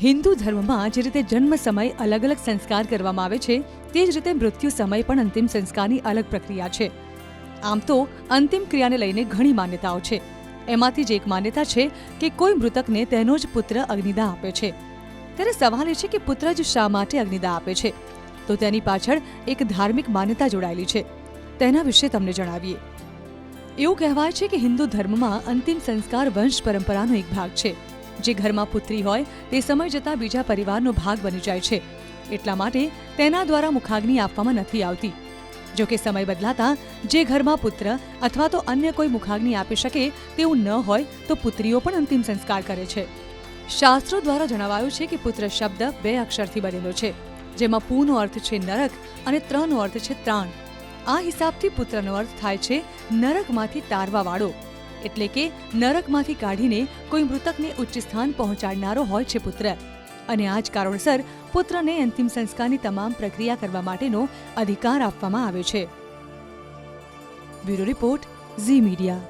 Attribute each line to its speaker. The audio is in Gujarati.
Speaker 1: હિન્દુ ધર્મમાં જે રીતે જન્મ સમય અલગ અલગ સંસ્કાર કરવામાં આવે છે, તે જ રીતે મૃત્યુ સમય પણ અંતિમ સંસ્કારની અલગ પ્રક્રિયા છે. આમ તો અંતિમ ક્રિયાને લઈને ઘણી માન્યતાઓ છે. એમાંથી જ એક માન્યતા છે કે કોઈ મૃતકને તેનો જ પુત્ર અગ્નિદાહ આપે છે. ત્યારે સવાલ એ છે કે પુત્ર જ શા માટે અગ્નિદાહ આપે છે? તો તેની પાછળ એક ધાર્મિક માન્યતા જોડાયેલી છે. તેના વિશે તમને જણાવીએ. એવું કહેવાય છે કે હિન્દુ ધર્મમાં અંતિમ સંસ્કાર વંશ પરંપરાનો એક ભાગ છે. જે ઘરમાં પુત્રી હોય તે સમય જતાં બીજા પરિવારનો ભાગ બની જાય છે. એટલા માટે તેના દ્વારા મુખાગ્નિ આપવામાં નથી આવતી. જો કે સમય બદલાતા જે ઘરમાં પુત્ર અથવા તો અન્ય કોઈ મુખાગ્નિ આપી શકે તેવું ન હોય તો પુત્રીઓ પણ અંતિમ સંસ્કાર કરે છે. શાસ્ત્રો દ્વારા જણાવાયું છે કે પુત્ર શબ્દ 2 અક્ષરથી બનેલો છે, જેમાં પૂનો અર્થ છે નરક અને ત્રનો અર્થ છે ત્રાણ. આ હિસાબથી પુત્રનો અર્થ થાય છે નરકમાંથી તારવાવાળો, એટલે કે નરકમાંથી કાઢીને કોઈ મૃતકને ઉચ્ચ સ્થાન પહોંચાડનારો હોય છે પુત્ર. અને આ જ કારણસર પુત્રને અંતિમ સંસ્કારની તમામ પ્રક્રિયા કરવા માટેનો અધિકાર આપવામાં આવે છે. Bureau report, Zee media.